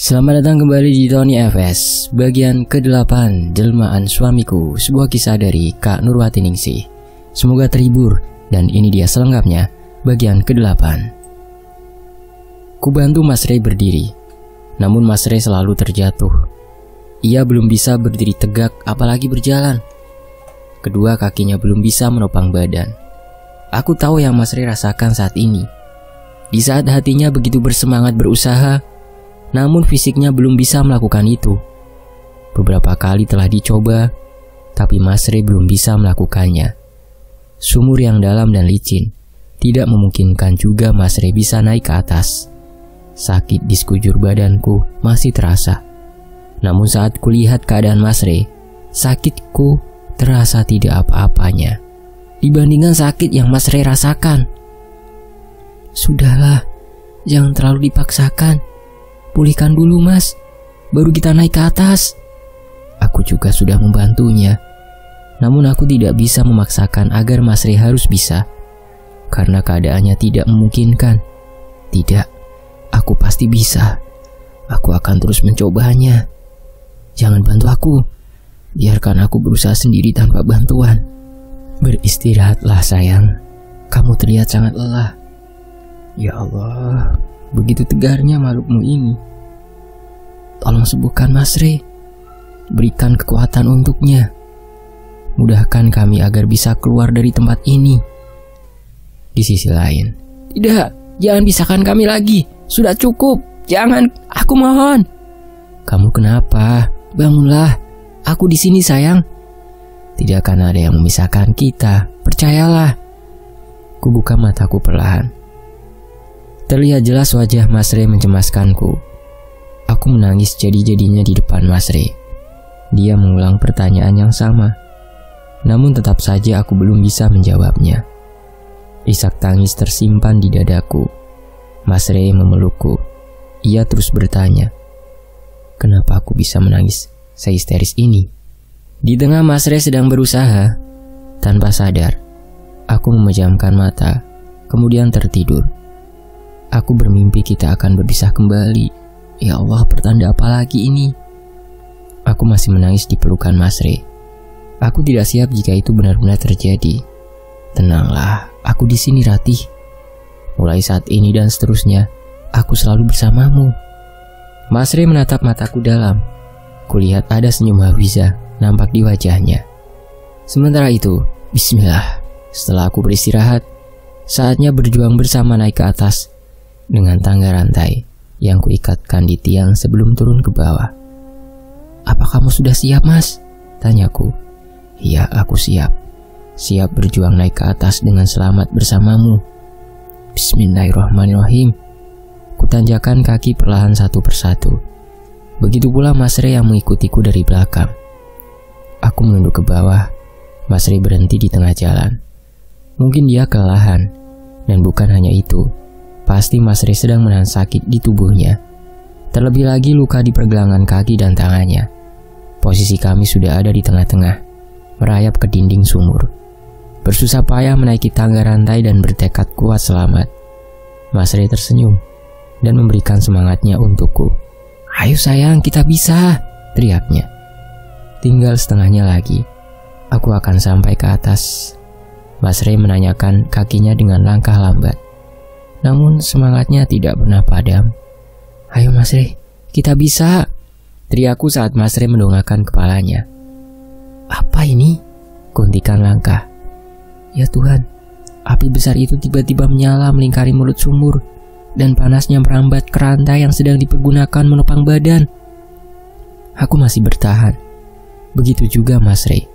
Selamat datang kembali di Tony FS, bagian ke-8, Jelmaan Suamiku, sebuah kisah dari Kak Nurwati Ningsih. Semoga terhibur, dan ini dia selengkapnya, bagian ke-8. Kubantu Mas Ray berdiri, namun Mas Ray selalu terjatuh. Ia belum bisa berdiri tegak, apalagi berjalan. Kedua kakinya belum bisa menopang badan. Aku tahu yang Mas Ray rasakan saat ini. Di saat hatinya begitu bersemangat berusaha, namun fisiknya belum bisa melakukan itu. Beberapa kali telah dicoba, tapi Mas Ray belum bisa melakukannya. Sumur yang dalam dan licin tidak memungkinkan juga Mas Ray bisa naik ke atas. Sakit di sekujur badanku masih terasa. Namun saat kulihat keadaan Mas Ray, sakitku terasa tidak apa-apanya dibandingkan sakit yang Mas Ray rasakan. Sudahlah, jangan terlalu dipaksakan. Pulihkan dulu Mas, baru kita naik ke atas. Aku juga sudah membantunya. Namun aku tidak bisa memaksakan agar Mas Ray harus bisa, karena keadaannya tidak memungkinkan. Tidak, aku pasti bisa. Aku akan terus mencobanya. Jangan bantu aku, biarkan aku berusaha sendiri tanpa bantuan. Beristirahatlah sayang, kamu terlihat sangat lelah. Ya Allah, begitu tegarnya makhlukmu ini. Tolong sembuhkan Mas Ray, berikan kekuatan untuknya. Mudahkan kami agar bisa keluar dari tempat ini. Di sisi lain, tidak, jangan pisahkan kami lagi. Sudah cukup, jangan, aku mohon. Kamu kenapa? Bangunlah, aku di sini sayang. Tidak akan ada yang memisahkan kita, percayalah. Kubuka mataku perlahan. Terlihat jelas wajah Mas Ray mencemaskanku. Aku menangis jadi-jadinya di depan Mas Ray. Dia mengulang pertanyaan yang sama, namun tetap saja aku belum bisa menjawabnya. Isak tangis tersimpan di dadaku. Mas Ray memelukku. Ia terus bertanya, kenapa aku bisa menangis sehisteris ini? Di tengah Mas Ray sedang berusaha, tanpa sadar, aku memejamkan mata, kemudian tertidur. Aku bermimpi kita akan berpisah kembali. Ya Allah, pertanda apa lagi ini? Aku masih menangis di pelukan Mas Ray. Aku tidak siap jika itu benar-benar terjadi. Tenanglah, aku di sini Ratih. Mulai saat ini dan seterusnya, aku selalu bersamamu. Mas Ray menatap mataku dalam. Kulihat ada senyum Hafiza nampak di wajahnya. Sementara itu, bismillah. Setelah aku beristirahat, saatnya berjuang bersama naik ke atas dengan tangga rantai yang kuikatkan di tiang sebelum turun ke bawah. Apa kamu sudah siap, Mas? Tanyaku. Iya, aku siap. Siap berjuang naik ke atas dengan selamat bersamamu. Bismillahirrahmanirrahim. Kutanjakan kaki perlahan satu persatu. Begitu pula Mas Ray yang mengikutiku dari belakang. Aku menunduk ke bawah. Mas Ray berhenti di tengah jalan. Mungkin dia kelelahan. Dan bukan hanya itu, pasti Mas Ray sedang menahan sakit di tubuhnya. Terlebih lagi luka di pergelangan kaki dan tangannya. Posisi kami sudah ada di tengah-tengah, merayap ke dinding sumur. Bersusah payah menaiki tangga rantai dan bertekad kuat selamat. Mas Ray tersenyum dan memberikan semangatnya untukku. Ayo sayang, kita bisa, teriaknya. Tinggal setengahnya lagi, aku akan sampai ke atas. Mas Ray menanyakan kakinya dengan langkah lambat. Namun semangatnya tidak pernah padam. Ayo Mas Ray, kita bisa, teriakku saat Mas Ray mendongakkan kepalanya. Apa ini? Guntikan langkah. Ya Tuhan, api besar itu tiba-tiba menyala melingkari mulut sumur, dan panasnya merambat ke rantai yang sedang dipergunakan menopang badan. Aku masih bertahan. Begitu juga Mas Ray.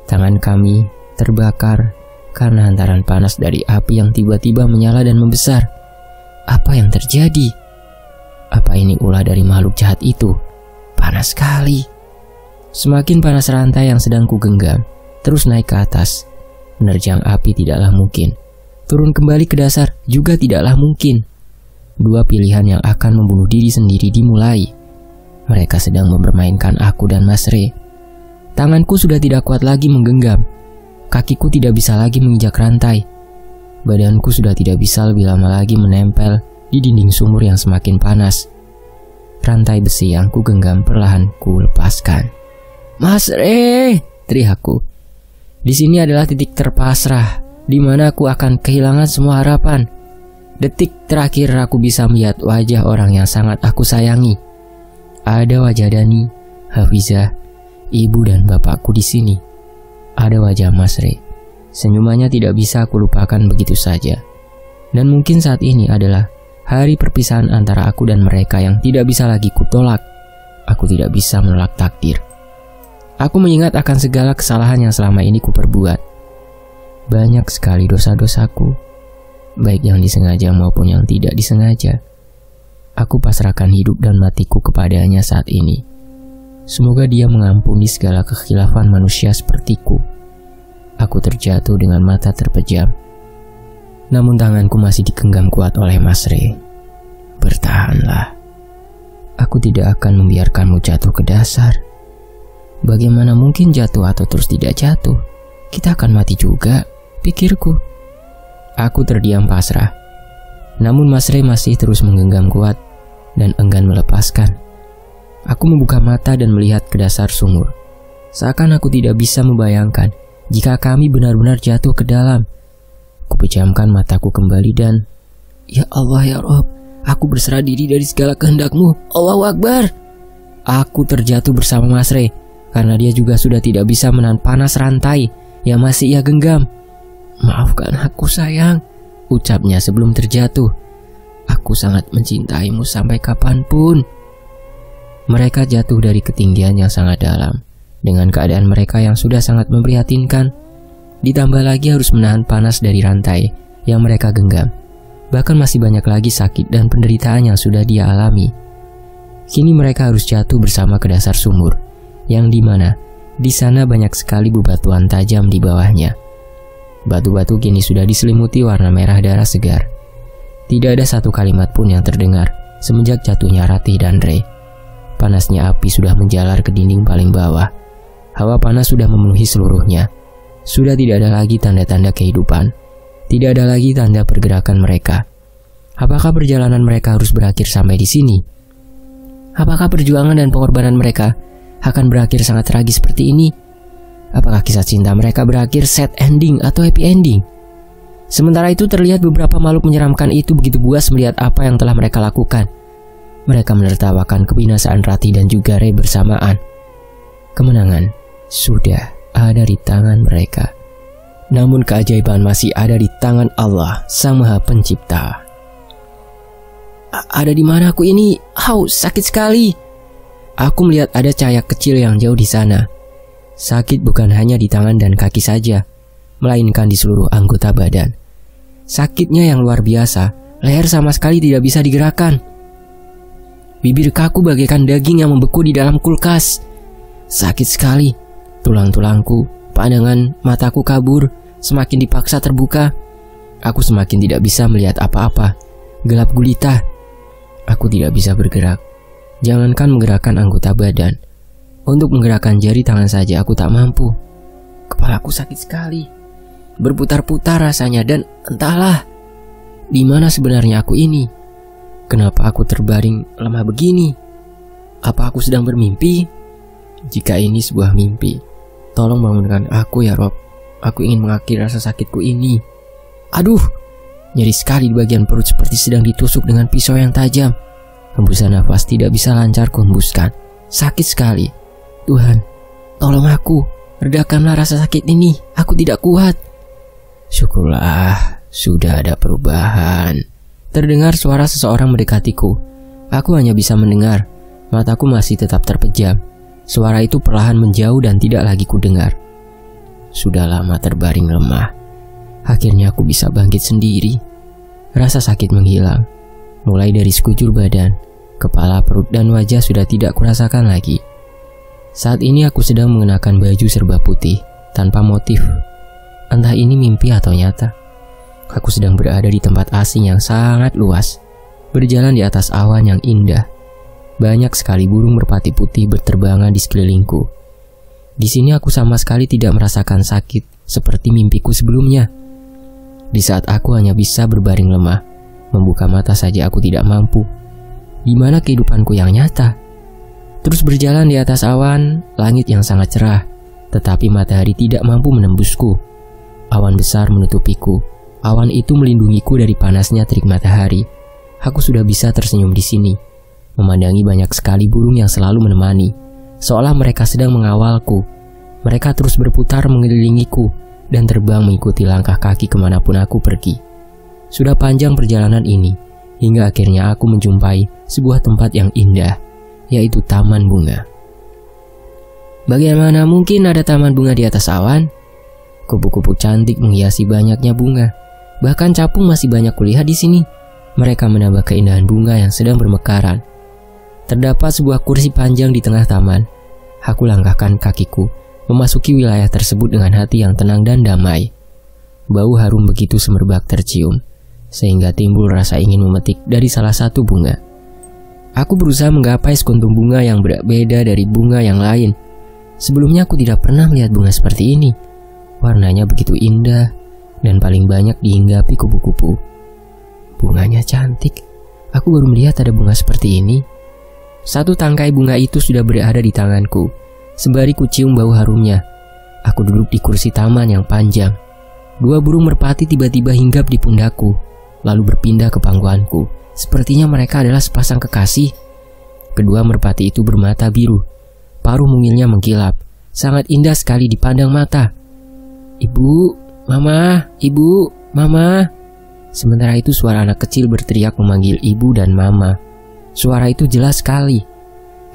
Tangan kami terbakar karena hantaran panas dari api yang tiba-tiba menyala dan membesar. Apa yang terjadi? Apa ini ulah dari makhluk jahat itu? Panas sekali. Semakin panas rantai yang sedang kugenggam, terus naik ke atas. Menerjang api tidaklah mungkin. Turun kembali ke dasar juga tidaklah mungkin. Dua pilihan yang akan membunuh diri sendiri dimulai. Mereka sedang mempermainkan aku dan Mas Ray. Tanganku sudah tidak kuat lagi menggenggam. Kakiku tidak bisa lagi menginjak rantai. Badanku sudah tidak bisa lebih lama lagi menempel di dinding sumur yang semakin panas. rantai besi yang ku genggam perlahan ku lepaskan. "Mas Re!" teriakku. Di sini adalah titik terpasrah, di mana aku akan kehilangan semua harapan. Detik terakhir aku bisa melihat wajah orang yang sangat aku sayangi. Ada wajah Dani, Hafizah, ibu dan bapakku di sini. Ada wajah Mas Re. Senyumannya tidak bisa aku lupakan begitu saja. Dan mungkin saat ini adalah hari perpisahan antara aku dan mereka yang tidak bisa lagi kutolak. Aku tidak bisa menolak takdir. Aku mengingat akan segala kesalahan yang selama ini kuperbuat. Banyak sekali dosa-dosaku, baik yang disengaja maupun yang tidak disengaja. Aku pasrahkan hidup dan matiku kepadanya saat ini. Semoga dia mengampuni segala kekhilafan manusia sepertiku. Aku terjatuh dengan mata terpejam. Namun tanganku masih digenggam kuat oleh Mas Re. "Bertahanlah. Aku tidak akan membiarkanmu jatuh ke dasar. Bagaimana mungkin jatuh atau terus tidak jatuh? Kita akan mati juga," pikirku. Aku terdiam pasrah. Namun Mas Re masih terus menggenggam kuat dan enggan melepaskan. Aku membuka mata dan melihat ke dasar sumur. Seakan aku tidak bisa membayangkan jika kami benar-benar jatuh ke dalam. Kupejamkan mataku kembali dan, "Ya Allah ya Rob, aku berserah diri dari segala kehendak-Mu. Allahu Akbar." Aku terjatuh bersama Mas Re karena dia juga sudah tidak bisa menahan panas rantai yang masih ia genggam. "Maafkan aku sayang," ucapnya sebelum terjatuh. "Aku sangat mencintaimu sampai kapanpun." Mereka jatuh dari ketinggian yang sangat dalam. Dengan keadaan mereka yang sudah sangat memprihatinkan, ditambah lagi harus menahan panas dari rantai yang mereka genggam. Bahkan masih banyak lagi sakit dan penderitaan yang sudah dia alami. Kini mereka harus jatuh bersama ke dasar sumur, yang dimana di sana banyak sekali bebatuan tajam di bawahnya. Batu-batu kini sudah diselimuti warna merah darah segar. Tidak ada satu kalimat pun yang terdengar semenjak jatuhnya Ratih dan Re. Panasnya api sudah menjalar ke dinding paling bawah. Hawa panas sudah memenuhi seluruhnya. Sudah tidak ada lagi tanda-tanda kehidupan. Tidak ada lagi tanda pergerakan mereka. Apakah perjalanan mereka harus berakhir sampai di sini? Apakah perjuangan dan pengorbanan mereka akan berakhir sangat tragis seperti ini? Apakah kisah cinta mereka berakhir sad ending atau happy ending? Sementara itu terlihat beberapa makhluk menyeramkan itu begitu puas melihat apa yang telah mereka lakukan. Mereka menertawakan kebinasaan Ratih dan juga Re bersamaan. Kemenangan sudah ada di tangan mereka. Namun keajaiban masih ada di tangan Allah, Sang Maha Pencipta. Ada di mana aku ini? Sakit sekali. Aku melihat ada cahaya kecil yang jauh di sana. Sakit bukan hanya di tangan dan kaki saja, melainkan di seluruh anggota badan. Sakitnya yang luar biasa, leher sama sekali tidak bisa digerakkan. Bibir kaku bagaikan daging yang membeku di dalam kulkas. Sakit sekali. Tulang-tulangku, pandangan mataku kabur, semakin dipaksa terbuka. Aku semakin tidak bisa melihat apa-apa. Gelap gulita. Aku tidak bisa bergerak. Jangankan menggerakkan anggota badan. Untuk menggerakkan jari tangan saja aku tak mampu. Kepalaku sakit sekali. Berputar-putar rasanya dan entahlah di mana sebenarnya aku ini. Kenapa aku terbaring lemah begini? Apa aku sedang bermimpi? Jika ini sebuah mimpi, tolong bangunkan aku ya Rob. Aku ingin mengakhiri rasa sakitku ini. Aduh, nyeri sekali di bagian perut seperti sedang ditusuk dengan pisau yang tajam. Hembusan nafas tidak bisa lancar kuhembuskan. Sakit sekali. Tuhan, tolong aku. Redakanlah rasa sakit ini. Aku tidak kuat. Syukurlah, sudah ada perubahan. Terdengar suara seseorang mendekatiku. Aku hanya bisa mendengar. Mataku masih tetap terpejam. Suara itu perlahan menjauh dan tidak lagi kudengar. Sudah lama terbaring lemah. Akhirnya aku bisa bangkit sendiri. Rasa sakit menghilang. Mulai dari sekujur badan, kepala, perut, dan wajah sudah tidak kurasakan lagi. Saat ini aku sedang mengenakan baju serba putih, tanpa motif. Entah ini mimpi atau nyata. Aku sedang berada di tempat asing yang sangat luas, berjalan di atas awan yang indah. Banyak sekali burung merpati putih berterbangan di sekelilingku. Di sini aku sama sekali tidak merasakan sakit seperti mimpiku sebelumnya. Di saat aku hanya bisa berbaring lemah, membuka mata saja aku tidak mampu. di mana kehidupanku yang nyata. Terus berjalan di atas awan, langit yang sangat cerah, tetapi matahari tidak mampu menembusku. Awan besar menutupiku. Awan itu melindungiku dari panasnya terik matahari. Aku sudah bisa tersenyum di sini, memandangi banyak sekali burung yang selalu menemani, seolah mereka sedang mengawalku. Mereka terus berputar mengelilingiku dan terbang mengikuti langkah kaki kemanapun aku pergi. Sudah panjang perjalanan ini, hingga akhirnya aku menjumpai sebuah tempat yang indah, yaitu taman bunga. Bagaimana mungkin ada taman bunga di atas awan? Kupu-kupu cantik menghiasi banyaknya bunga. Bahkan capung masih banyak kulihat di sini. Mereka menambah keindahan bunga yang sedang bermekaran. Terdapat sebuah kursi panjang di tengah taman. Aku langkahkan kakiku, memasuki wilayah tersebut dengan hati yang tenang dan damai. Bau harum begitu semerbak tercium, sehingga timbul rasa ingin memetik dari salah satu bunga. Aku berusaha menggapai sekuntum bunga yang berbeda dari bunga yang lain. Sebelumnya aku tidak pernah melihat bunga seperti ini. Warnanya begitu indah dan paling banyak dihinggapi kupu-kupu. Bunganya cantik. Aku baru melihat ada bunga seperti ini. Satu tangkai bunga itu sudah berada di tanganku. Sembari kucium bau harumnya, aku duduk di kursi taman yang panjang. Dua burung merpati tiba-tiba hinggap di pundakku, lalu berpindah ke pangkuanku. Sepertinya mereka adalah sepasang kekasih. Kedua merpati itu bermata biru. Paruh mungilnya mengkilap. Sangat indah sekali dipandang mata. Ibu, mama, ibu, mama. Sementara itu suara anak kecil berteriak memanggil ibu dan mama. Suara itu jelas sekali.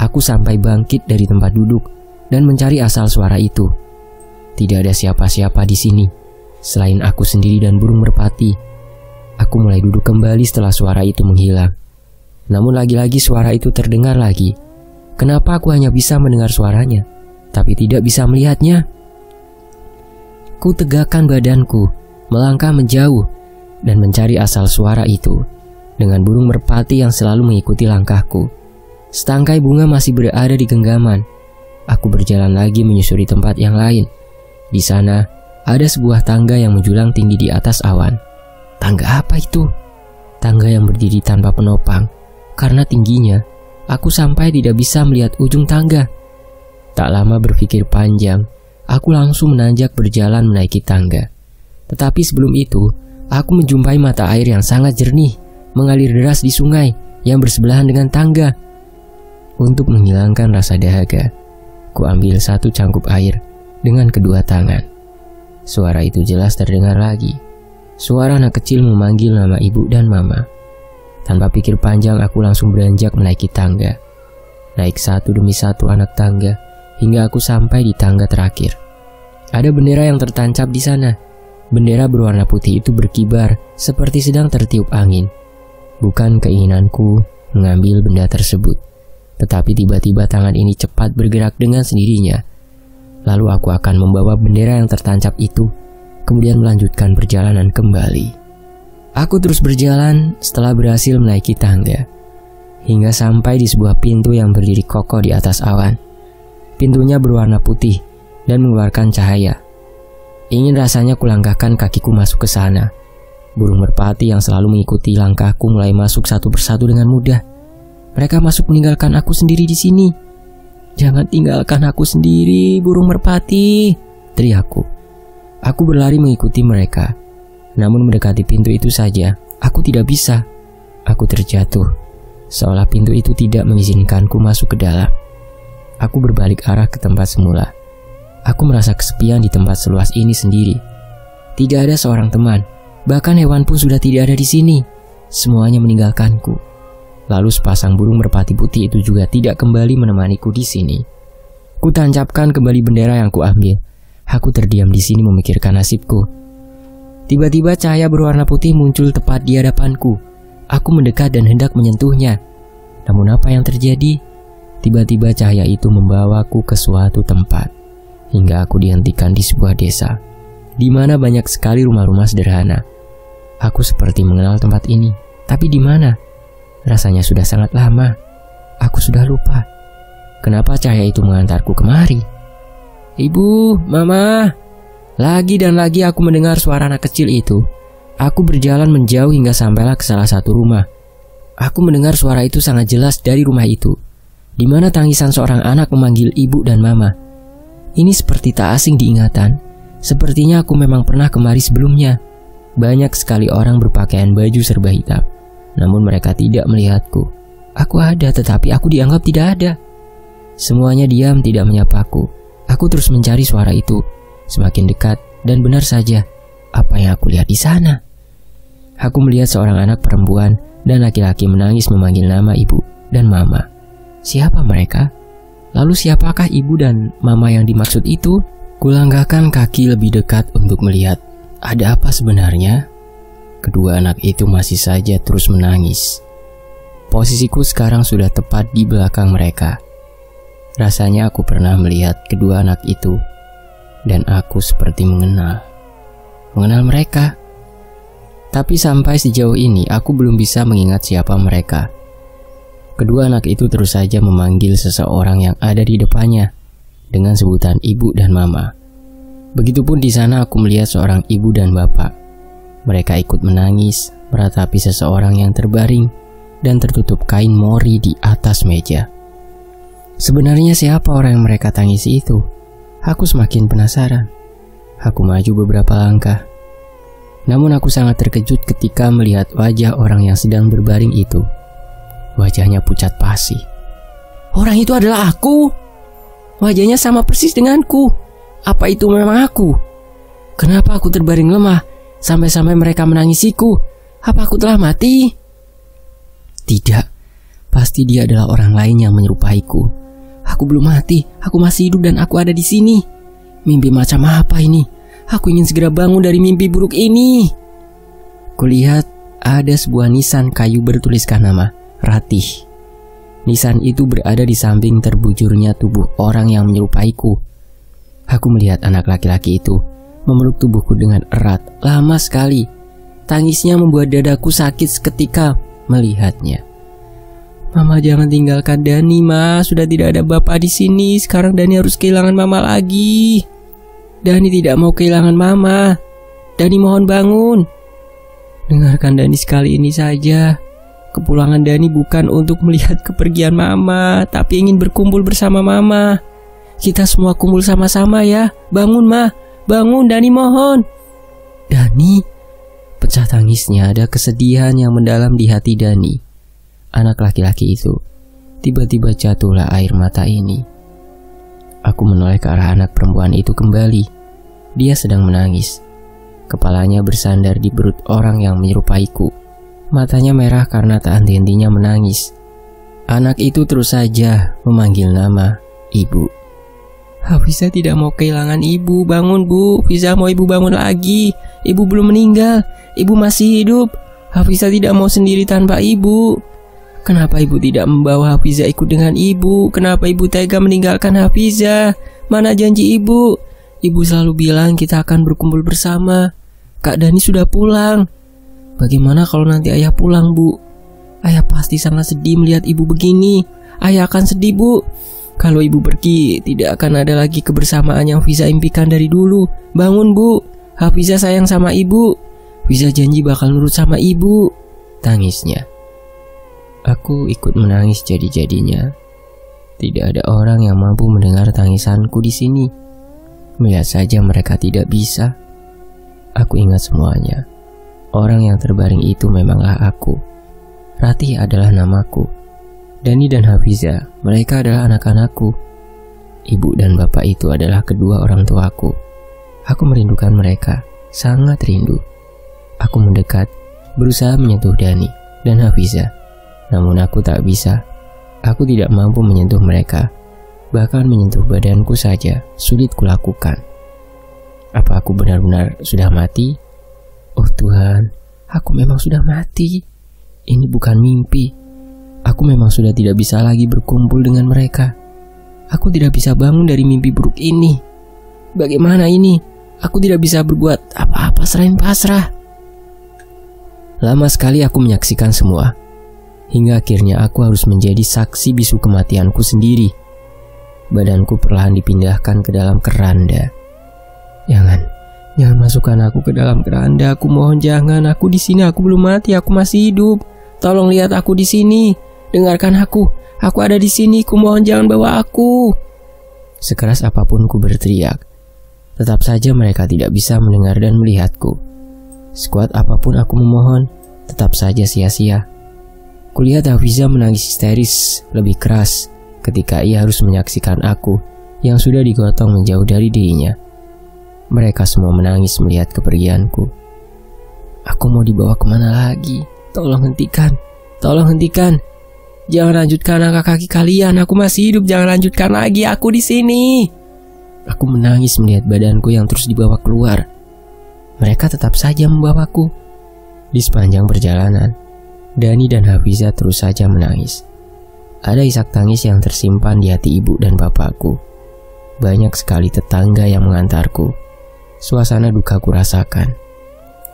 Aku sampai bangkit dari tempat duduk dan mencari asal suara itu. Tidak ada siapa-siapa di sini selain aku sendiri dan burung merpati. Aku mulai duduk kembali setelah suara itu menghilang. Namun lagi-lagi suara itu terdengar lagi. Kenapa aku hanya bisa mendengar suaranya, tapi tidak bisa melihatnya? Ku tegakkan badanku, melangkah menjauh, dan mencari asal suara itu. Dengan burung merpati yang selalu mengikuti langkahku. Setangkai bunga masih berada di genggaman. Aku berjalan lagi menyusuri tempat yang lain. Di sana, ada sebuah tangga yang menjulang tinggi di atas awan. Tangga apa itu? Tangga yang berdiri tanpa penopang. Karena tingginya, aku sampai tidak bisa melihat ujung tangga. Tak lama berpikir panjang, aku langsung menanjak berjalan menaiki tangga. Tetapi sebelum itu, aku menjumpai mata air yang sangat jernih, mengalir deras di sungai yang bersebelahan dengan tangga. Untuk menghilangkan rasa dahaga, ku ambil satu cangkup air dengan kedua tangan. Suara itu jelas terdengar lagi. Suara anak kecil memanggil nama ibu dan mama. Tanpa pikir panjang, aku langsung beranjak menaiki tangga. Naik satu demi satu anak tangga, hingga aku sampai di tangga terakhir. Ada bendera yang tertancap di sana. Bendera berwarna putih itu berkibar seperti sedang tertiup angin. Bukan keinginanku mengambil benda tersebut, tetapi tiba-tiba tangan ini cepat bergerak dengan sendirinya. Lalu aku akan membawa bendera yang tertancap itu, kemudian melanjutkan perjalanan kembali. Aku terus berjalan setelah berhasil menaiki tangga, hingga sampai di sebuah pintu yang berdiri kokoh di atas awan. Pintunya berwarna putih dan mengeluarkan cahaya. Ingin rasanya kulangkahkan kakiku masuk ke sana. Burung merpati yang selalu mengikuti langkahku mulai masuk satu persatu dengan mudah. Mereka masuk meninggalkan aku sendiri di sini. Jangan tinggalkan aku sendiri, burung merpati, teriakku. Aku berlari mengikuti mereka. Namun mendekati pintu itu saja, aku tidak bisa. Aku terjatuh, seolah pintu itu tidak mengizinkanku masuk ke dalam. Aku berbalik arah ke tempat semula. Aku merasa kesepian di tempat seluas ini sendiri. Tidak ada seorang teman, bahkan hewan pun sudah tidak ada di sini. Semuanya meninggalkanku. Lalu sepasang burung merpati putih itu juga tidak kembali menemaniku di sini. Ku tancapkan kembali bendera yang kuambil. Aku terdiam di sini memikirkan nasibku. Tiba-tiba cahaya berwarna putih muncul tepat di hadapanku. Aku mendekat dan hendak menyentuhnya. Namun apa yang terjadi? Tiba-tiba cahaya itu membawaku ke suatu tempat, hingga aku dihentikan di sebuah desa, di mana banyak sekali rumah-rumah sederhana. Aku seperti mengenal tempat ini, tapi di mana? Rasanya sudah sangat lama. Aku sudah lupa. Kenapa cahaya itu mengantarku kemari? Ibu, mama. Lagi dan lagi aku mendengar suara anak kecil itu. Aku berjalan menjauh hingga sampailah ke salah satu rumah. Aku mendengar suara itu sangat jelas dari rumah itu, di mana tangisan seorang anak memanggil ibu dan mama. Ini seperti tak asing diingatan. Sepertinya aku memang pernah kemari sebelumnya. Banyak sekali orang berpakaian baju serba hitam, namun mereka tidak melihatku. Aku ada, tetapi aku dianggap tidak ada. Semuanya diam, tidak menyapaku. Aku terus mencari suara itu, semakin dekat, dan benar saja, apa yang aku lihat di sana? Aku melihat seorang anak perempuan dan laki-laki menangis memanggil nama ibu dan mama. Siapa mereka? Lalu siapakah ibu dan mama yang dimaksud itu? Kulangkahkan kaki lebih dekat untuk melihat ada apa sebenarnya. Kedua anak itu masih saja terus menangis. Posisiku sekarang sudah tepat di belakang mereka. Rasanya aku pernah melihat kedua anak itu, dan aku seperti mengenal mereka. Tapi sampai sejauh ini aku belum bisa mengingat siapa mereka. Kedua anak itu terus saja memanggil seseorang yang ada di depannya dengan sebutan ibu dan mama. Begitupun di sana aku melihat seorang ibu dan bapak. Mereka ikut menangis meratapi seseorang yang terbaring dan tertutup kain mori di atas meja. Sebenarnya siapa orang yang mereka tangisi itu? Aku semakin penasaran. Aku maju beberapa langkah. Namun aku sangat terkejut ketika melihat wajah orang yang sedang berbaring itu. Wajahnya pucat pasi. Orang itu adalah aku. Wajahnya sama persis denganku. Apa itu memang aku? Kenapa aku terbaring lemah sampai-sampai mereka menangisiku? Apa aku telah mati? Tidak, pasti dia adalah orang lain yang menyerupaiku. Aku belum mati, aku masih hidup dan aku ada di sini. Mimpi macam apa ini? Aku ingin segera bangun dari mimpi buruk ini. Kulihat ada sebuah nisan kayu bertuliskan nama Ratih. Nisan itu berada di samping terbujurnya tubuh orang yang menyerupaiku. Aku melihat anak laki-laki itu memeluk tubuhku dengan erat, lama sekali. Tangisnya membuat dadaku sakit seketika melihatnya. Mama, jangan tinggalkan Dani, Ma. Sudah tidak ada bapak di sini. Sekarang Dani harus kehilangan mama lagi. Dani tidak mau kehilangan mama. Dani mohon bangun. Dengarkan Dani sekali ini saja. Kepulangan Dani bukan untuk melihat kepergian mama, tapi ingin berkumpul bersama mama. Kita semua kumpul sama-sama ya. Bangun, Ma. Bangun, Dani mohon. Dani. Pecah tangisnya, ada kesedihan yang mendalam di hati Dani. Anak laki-laki itu. Tiba-tiba jatuhlah air mata ini. Aku menoleh ke arah anak perempuan itu kembali. Dia sedang menangis. Kepalanya bersandar di perut orang yang menyerupaiku. Matanya merah karena tak henti-hentinya menangis. Anak itu terus saja memanggil nama ibu. Hafiza tidak mau kehilangan ibu. Bangun, Bu. Hafiza mau ibu bangun lagi. Ibu belum meninggal. Ibu masih hidup. Hafiza tidak mau sendiri tanpa ibu. Kenapa ibu tidak membawa Hafiza ikut dengan ibu? Kenapa ibu tega meninggalkan Hafiza? Mana janji ibu? Ibu selalu bilang kita akan berkumpul bersama. Kak Dani sudah pulang. Bagaimana kalau nanti ayah pulang, Bu? Ayah pasti sangat sedih melihat ibu begini. Ayah akan sedih, Bu. Kalau ibu pergi, tidak akan ada lagi kebersamaan yang Hafiza impikan dari dulu. Bangun, Bu. Hafiza sayang sama ibu. Hafiza janji bakal nurut sama ibu. Tangisnya. Aku ikut menangis jadi-jadinya. Tidak ada orang yang mampu mendengar tangisanku di sini. Melihat saja mereka tidak bisa. Aku ingat semuanya. Orang yang terbaring itu memanglah aku. Ratih adalah namaku. Dani dan Hafiza, mereka adalah anak-anakku. Ibu dan bapak itu adalah kedua orang tuaku. Aku merindukan mereka, sangat rindu. Aku mendekat, berusaha menyentuh Dani dan Hafiza. Namun aku tak bisa. Aku tidak mampu menyentuh mereka. Bahkan menyentuh badanku saja sulit kulakukan. Apa aku benar-benar sudah mati? Oh Tuhan, aku memang sudah mati. Ini bukan mimpi. Aku memang sudah tidak bisa lagi berkumpul dengan mereka. Aku tidak bisa bangun dari mimpi buruk ini. Bagaimana ini? Aku tidak bisa berbuat apa-apa selain pasrah. Lama sekali aku menyaksikan semua. Hingga akhirnya aku harus menjadi saksi bisu kematianku sendiri. Badanku perlahan dipindahkan ke dalam keranda. Jangan masukkan aku ke dalam keranda. Aku mohon jangan. Aku di sini, aku belum mati, aku masih hidup. Tolong lihat aku di sini. Dengarkan aku. Aku ada di sini. Kumohon jangan bawa aku." Sekeras apapun ku berteriak, tetap saja mereka tidak bisa mendengar dan melihatku. Sekuat apapun aku memohon, tetap saja sia-sia. Kulihat Hafiza menangis histeris lebih keras ketika ia harus menyaksikan aku yang sudah digotong menjauh dari dirinya. Mereka semua menangis melihat kepergianku. Aku mau dibawa kemana lagi? Tolong hentikan. Tolong hentikan. Jangan lanjutkan angkat kaki kalian. Aku masih hidup. Jangan lanjutkan lagi. Aku di sini. Aku menangis melihat badanku yang terus dibawa keluar. Mereka tetap saja membawaku. Di sepanjang perjalanan, Dani dan Hafiza terus saja menangis. Ada isak tangis yang tersimpan di hati ibu dan bapakku. Banyak sekali tetangga yang mengantarku. Suasana duka ku rasakan.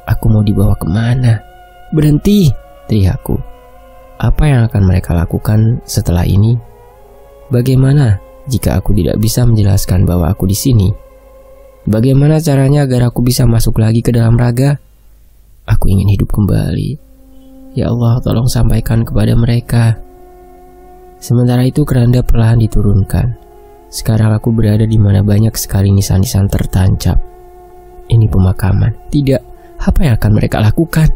Aku mau dibawa kemana? Berhenti, teriakku. Apa yang akan mereka lakukan setelah ini? Bagaimana jika aku tidak bisa menjelaskan bahwa aku di sini? Bagaimana caranya agar aku bisa masuk lagi ke dalam raga? Aku ingin hidup kembali. Ya Allah, tolong sampaikan kepada mereka. Sementara itu keranda perlahan diturunkan. Sekarang aku berada di mana banyak sekali nisan-nisan tertancap. Ini pemakaman. Tidak, apa yang akan mereka lakukan?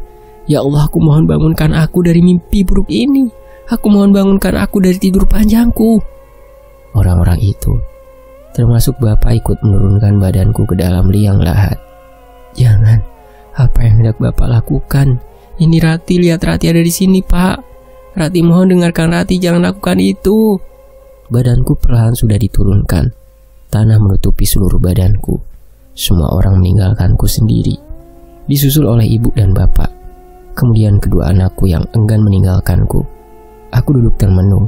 Ya Allah, aku mohon bangunkan aku dari mimpi buruk ini. Aku mohon bangunkan aku dari tidur panjangku. Orang-orang itu, termasuk bapak, ikut menurunkan badanku ke dalam liang lahat. Jangan, apa yang hendak bapak lakukan? Ini Rati, lihat Rati ada di sini, Pak. Rati, mohon dengarkan Rati, jangan lakukan itu. Badanku perlahan sudah diturunkan. Tanah menutupi seluruh badanku. Semua orang meninggalkanku sendiri, disusul oleh ibu dan bapak. Kemudian kedua anakku yang enggan meninggalkanku. Aku duduk termenung.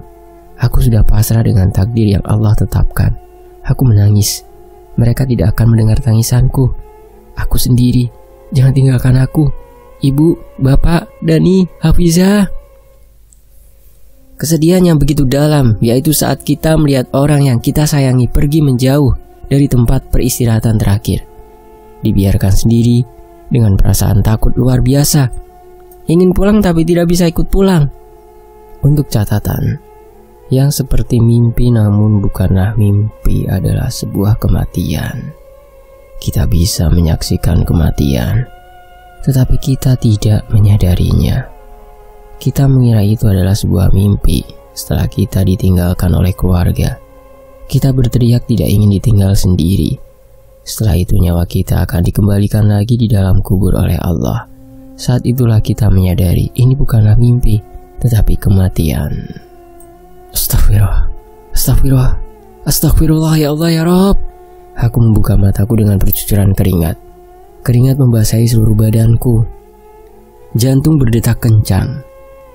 Aku sudah pasrah dengan takdir yang Allah tetapkan. Aku menangis. Mereka tidak akan mendengar tangisanku. Aku sendiri. Jangan tinggalkan aku. Ibu, bapak, Dani, Hafiza. Kesedihan yang begitu dalam, yaitu saat kita melihat orang yang kita sayangi pergi menjauh dari tempat peristirahatan terakhir. Dibiarkan sendiri dengan perasaan takut luar biasa. Ingin pulang tapi tidak bisa ikut pulang. Untuk catatan, yang seperti mimpi namun bukanlah mimpi adalah sebuah kematian. Kita bisa menyaksikan kematian, tetapi kita tidak menyadarinya. Kita mengira itu adalah sebuah mimpi setelah kita ditinggalkan oleh keluarga. Kita berteriak tidak ingin ditinggal sendiri. Setelah itu nyawa kita akan dikembalikan lagi di dalam kubur oleh Allah. Saat itulah kita menyadari ini bukanlah mimpi, tetapi kematian. Astagfirullah, astagfirullah, astagfirullah, ya Allah ya Rabb. Aku membuka mataku dengan percucuran keringat. Keringat membasahi seluruh badanku. Jantung berdetak kencang.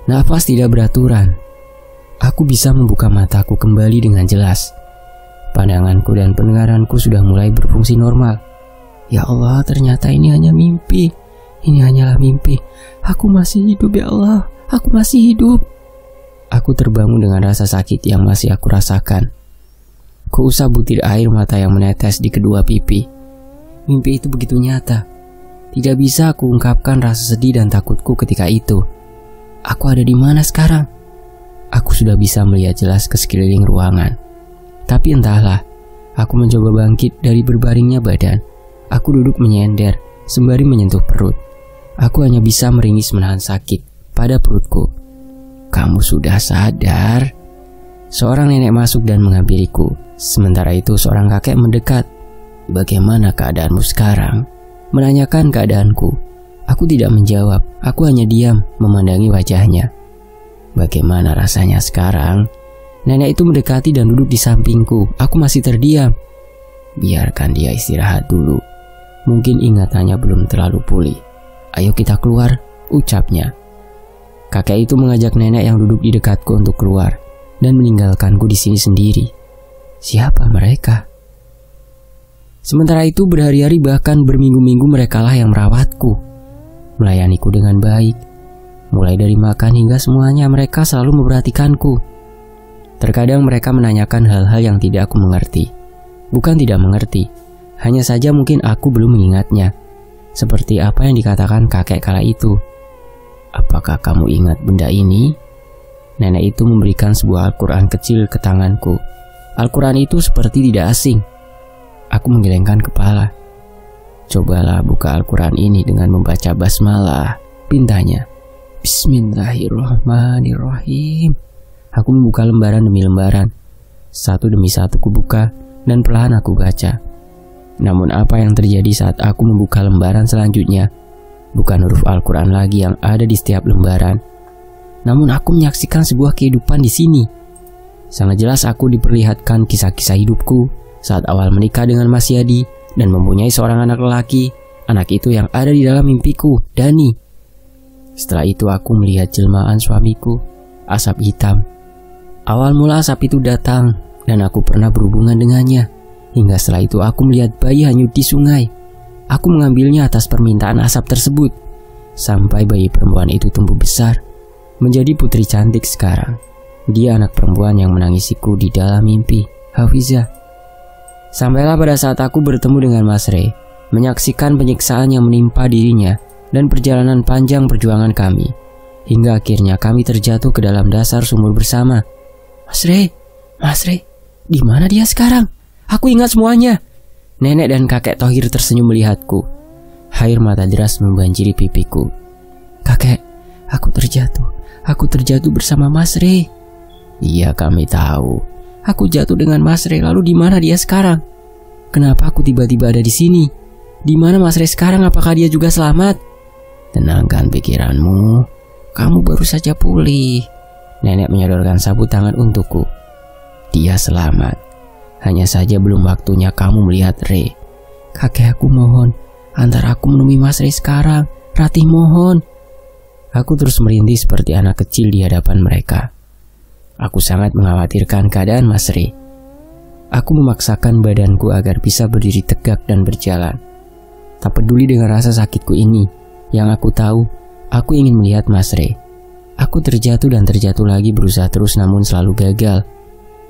Nafas tidak beraturan. Aku bisa membuka mataku kembali dengan jelas. Pandanganku dan pendengaranku sudah mulai berfungsi normal. Ya Allah, ternyata ini hanya mimpi. Ini hanyalah mimpi. Aku masih hidup, ya Allah. Aku masih hidup. Aku terbangun dengan rasa sakit yang masih aku rasakan. Kuusap butir air mata yang menetes di kedua pipi. Mimpi itu begitu nyata. Tidak bisa aku ungkapkan rasa sedih dan takutku ketika itu. Aku ada di mana sekarang? Aku sudah bisa melihat jelas ke sekeliling ruangan. Tapi entahlah, aku mencoba bangkit dari berbaringnya badan. Aku duduk menyender sembari menyentuh perut. Aku hanya bisa meringis menahan sakit pada perutku. Kamu sudah sadar? Seorang nenek masuk dan menghampiriku. Sementara itu seorang kakek mendekat. Bagaimana keadaanmu sekarang? Menanyakan keadaanku. Aku tidak menjawab. Aku hanya diam memandangi wajahnya. Bagaimana rasanya sekarang? Nenek itu mendekati dan duduk di sampingku. Aku masih terdiam. Biarkan dia istirahat dulu. Mungkin ingatannya belum terlalu pulih. Ayo kita keluar, ucapnya. Kakek itu mengajak nenek yang duduk di dekatku untuk keluar dan meninggalkanku di sini sendiri. Siapa mereka? Sementara itu berhari-hari bahkan berminggu-minggu merekalah yang merawatku, melayaniku dengan baik. Mulai dari makan hingga semuanya mereka selalu memperhatikanku. Terkadang mereka menanyakan hal-hal yang tidak aku mengerti. Bukan tidak mengerti, hanya saja mungkin aku belum mengingatnya. Seperti apa yang dikatakan kakek kala itu. apakah kamu ingat benda ini? Nenek itu memberikan sebuah Al-Quran kecil ke tanganku. Al-Quran itu seperti tidak asing. Aku menggelengkan kepala. Cobalah buka Al-Quran ini dengan membaca basmalah, pintanya. Bismillahirrahmanirrahim. Aku membuka lembaran demi lembaran. Satu demi satu kubuka dan perlahan aku baca. Namun apa yang terjadi saat aku membuka lembaran selanjutnya? Bukan huruf Al-Quran lagi yang ada di setiap lembaran. Namun aku menyaksikan sebuah kehidupan di sini. Sangat jelas aku diperlihatkan kisah-kisah hidupku saat awal menikah dengan Mas Yadi dan mempunyai seorang anak lelaki. Anak itu yang ada di dalam mimpiku, Dani. Setelah itu aku melihat jelmaan suamiku, asap hitam. Awal mula asap itu datang dan aku pernah berhubungan dengannya. Hingga setelah itu aku melihat bayi hanyut di sungai. Aku mengambilnya atas permintaan asap tersebut. Sampai bayi perempuan itu tumbuh besar menjadi putri cantik sekarang. Dia anak perempuan yang menangisiku di dalam mimpi, Hafizah. Sampailah pada saat aku bertemu dengan Mas Rey, menyaksikan penyiksaan yang menimpa dirinya dan perjalanan panjang perjuangan kami. Hingga akhirnya kami terjatuh ke dalam dasar sumur bersama. Mas Rey, di mana dia sekarang? Aku ingat semuanya. Nenek dan kakek Thohir tersenyum melihatku. Air mata deras membanjiri pipiku. Kakek, aku terjatuh bersama Mas Rey. Iya, kami tahu. Aku jatuh dengan Mas Rey, lalu di mana dia sekarang? Kenapa aku tiba-tiba ada di sini? Di mana Mas Rey sekarang? Apakah dia juga selamat? Tenangkan pikiranmu. Kamu baru saja pulih. Nenek menyodorkan sapu tangan untukku. Dia selamat. Hanya saja belum waktunya kamu melihat Rey. Kakek, aku mohon, antar aku menemui Mas Rey sekarang. Ratih, mohon. Aku terus merintih seperti anak kecil di hadapan mereka. Aku sangat mengkhawatirkan keadaan Mas Rey. Aku memaksakan badanku agar bisa berdiri tegak dan berjalan. Tak peduli dengan rasa sakitku ini. Yang aku tahu, aku ingin melihat Mas Rey. Aku terjatuh dan terjatuh lagi, berusaha terus namun selalu gagal.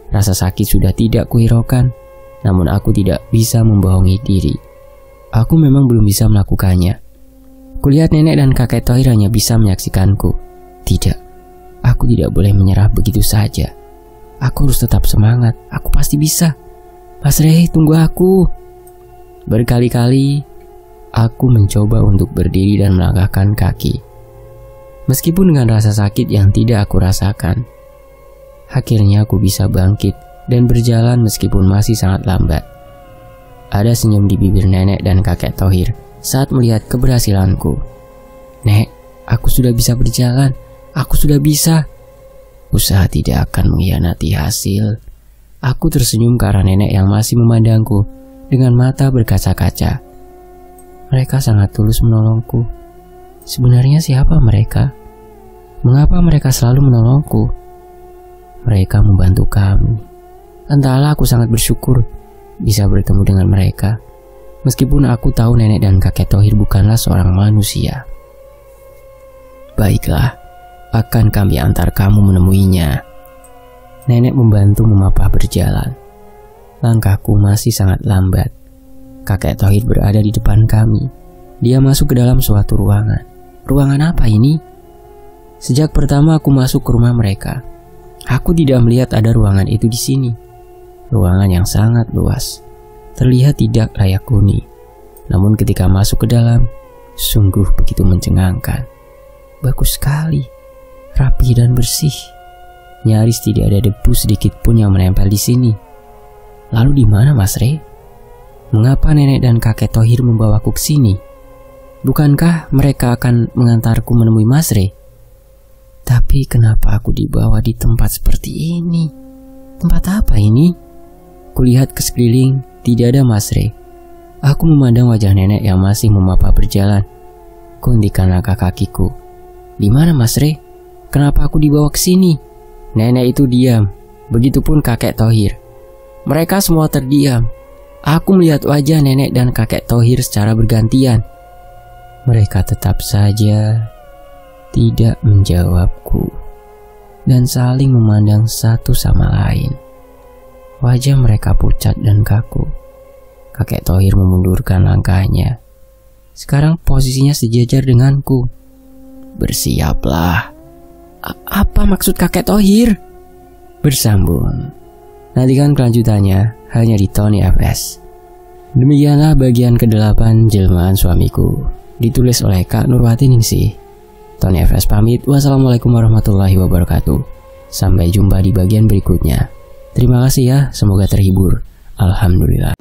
Rasa sakit sudah tidak kuhiraukan, namun aku tidak bisa membohongi diri. Aku memang belum bisa melakukannya. Kulihat nenek dan kakek Thohir hanya bisa menyaksikanku. Tidak, aku tidak boleh menyerah begitu saja. Aku harus tetap semangat, aku pasti bisa. Mas Rey, tunggu aku. Berkali-kali aku mencoba untuk berdiri dan melangkahkan kaki. Meskipun dengan rasa sakit yang tidak aku rasakan, akhirnya aku bisa bangkit dan berjalan meskipun masih sangat lambat. Ada senyum di bibir nenek dan kakek Thohir saat melihat keberhasilanku. Nek, aku sudah bisa berjalan. Aku sudah bisa. Usaha tidak akan mengkhianati hasil. Aku tersenyum ke arah nenek yang masih memandangku dengan mata berkaca-kaca. Mereka sangat tulus menolongku. Sebenarnya siapa mereka? Mengapa mereka selalu menolongku? Mereka membantu kami. Entahlah, aku sangat bersyukur bisa bertemu dengan mereka. Meskipun aku tahu nenek dan kakek Thohir bukanlah seorang manusia. Baiklah, akan kami antar kamu menemuinya. Nenek membantu memapah berjalan. Langkahku masih sangat lambat. Kakek Thohir berada di depan kami. Dia masuk ke dalam suatu ruangan. Ruangan apa ini? Sejak pertama aku masuk ke rumah mereka, aku tidak melihat ada ruangan itu di sini. Ruangan yang sangat luas, terlihat tidak layak huni. Namun ketika masuk ke dalam, sungguh begitu mencengangkan. Bagus sekali, rapi dan bersih. Nyaris tidak ada debu sedikit pun yang menempel di sini. Lalu di mana Mas Rey? Mengapa nenek dan kakek Thohir membawaku ke sini? Bukankah mereka akan mengantarku menemui Mas Rey? Tapi kenapa aku dibawa di tempat seperti ini? Tempat apa ini? Kulihat ke sekeliling, tidak ada Mas Rey. Aku memandang wajah nenek yang masih memapah berjalan. Kuhentikan langkah kakiku. Di mana Mas Rey? Kenapa aku dibawa ke sini? Nenek itu diam, begitupun kakek Thohir. Mereka semua terdiam. Aku melihat wajah nenek dan kakek Thohir secara bergantian. Mereka tetap saja tidak menjawabku dan saling memandang satu sama lain. Wajah mereka pucat dan kaku. Kakek Thohir memundurkan langkahnya. Sekarang posisinya sejajar denganku. Bersiaplah. Apa maksud kakek Thohir? Bersambung. Nantikan kelanjutannya hanya di Tony FS. Demikianlah bagian ke-8 Jelmaan Suamiku, ditulis oleh Kak Nurwati Ningsih. Tony FS pamit. Wassalamualaikum warahmatullahi wabarakatuh. Sampai jumpa di bagian berikutnya. Terima kasih ya, semoga terhibur. Alhamdulillah.